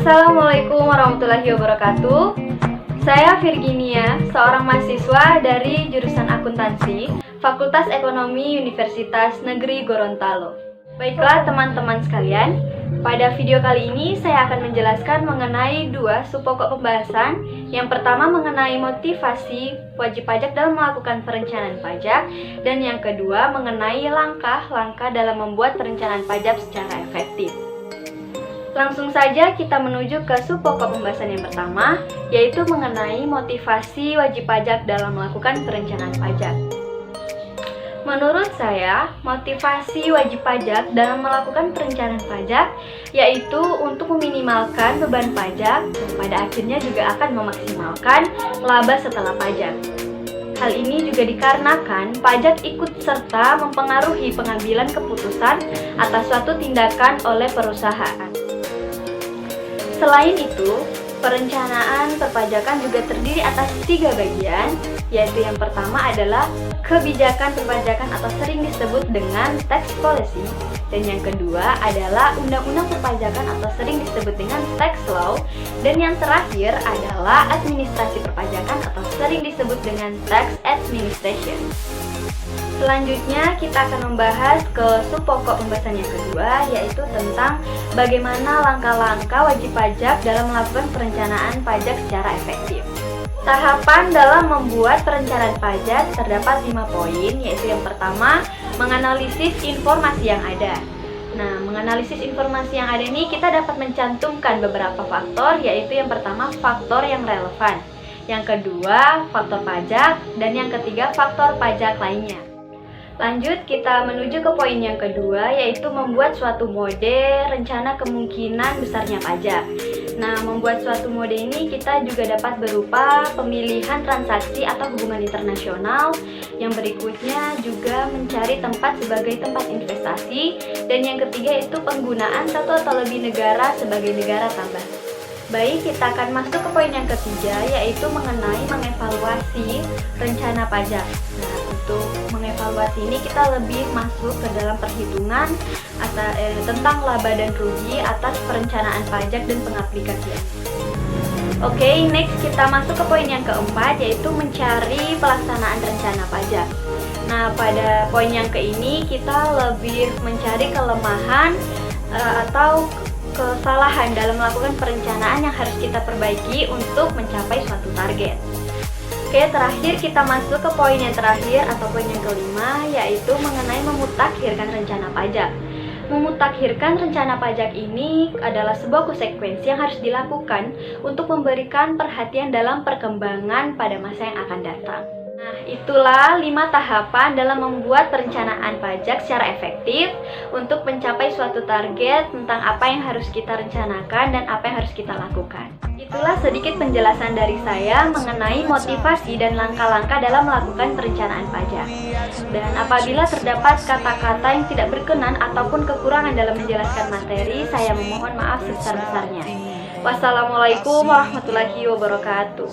Assalamualaikum warahmatullahi wabarakatuh. Saya Virginia, seorang mahasiswa dari jurusan akuntansi, Fakultas Ekonomi Universitas Negeri Gorontalo. Baiklah teman-teman sekalian, pada video kali ini saya akan menjelaskan mengenai dua subpokok pembahasan. Yang pertama mengenai motivasi wajib pajak dalam melakukan perencanaan pajak, dan yang kedua mengenai langkah-langkah dalam membuat perencanaan pajak secara efektif. Langsung saja kita menuju ke subpokok pembahasan yang pertama, yaitu mengenai motivasi wajib pajak dalam melakukan perencanaan pajak. Menurut saya, motivasi wajib pajak dalam melakukan perencanaan pajak yaitu untuk meminimalkan beban pajak dan pada akhirnya juga akan memaksimalkan laba setelah pajak. Hal ini juga dikarenakan pajak ikut serta mempengaruhi pengambilan keputusan atas suatu tindakan oleh perusahaan. Selain itu, perencanaan perpajakan juga terdiri atas 3 bagian, yaitu yang pertama adalah kebijakan perpajakan atau sering disebut dengan tax policy, dan yang kedua adalah undang-undang perpajakan atau sering disebut dengan tax law, dan yang terakhir adalah administrasi perpajakan atau sering disebut dengan tax administration. Selanjutnya kita akan membahas ke subpokok pembahasan yang kedua, yaitu tentang bagaimana langkah-langkah wajib pajak dalam melakukan perencanaan pajak secara efektif. Tahapan dalam membuat perencanaan pajak terdapat 5 poin, yaitu yang pertama, menganalisis informasi yang ada. Nah, menganalisis informasi yang ada ini kita dapat mencantumkan beberapa faktor, yaitu yang pertama faktor yang relevan, yang kedua faktor pajak, dan yang ketiga faktor pajak lainnya. Lanjut kita menuju ke poin yang kedua, yaitu membuat suatu mode rencana kemungkinan besarnya pajak. Nah, membuat suatu mode ini kita juga dapat berupa pemilihan transaksi atau hubungan internasional. Yang berikutnya juga mencari tempat sebagai tempat investasi. Dan yang ketiga itu penggunaan satu atau lebih negara sebagai negara tambah. Baik, kita akan masuk ke poin yang ketiga, yaitu mengenai mengevaluasi rencana pajak. Nah, untuk mengevaluasi ini kita lebih masuk ke dalam perhitungan tentang laba dan rugi atas perencanaan pajak dan pengaplikasian. Oke, next kita masuk ke poin yang keempat, yaitu mencari pelaksanaan rencana pajak. Nah, pada poin yang ini kita lebih mencari kelemahan atau kesalahan dalam melakukan perencanaan yang harus kita perbaiki untuk mencapai suatu target. Oke, terakhir kita masuk ke poin yang terakhir atau poin yang kelima, yaitu mengenai memutakhirkan rencana pajak. Memutakhirkan rencana pajak ini adalah sebuah konsekuensi yang harus dilakukan untuk memberikan perhatian dalam perkembangan pada masa yang akan datang. Nah, itulah 5 tahapan dalam membuat perencanaan pajak secara efektif untuk mencapai suatu target tentang apa yang harus kita rencanakan dan apa yang harus kita lakukan. Itulah sedikit penjelasan dari saya mengenai motivasi dan langkah-langkah dalam melakukan perencanaan pajak. Dan apabila terdapat kata-kata yang tidak berkenan ataupun kekurangan dalam menjelaskan materi, saya memohon maaf sebesar-besarnya. Wassalamualaikum warahmatullahi wabarakatuh.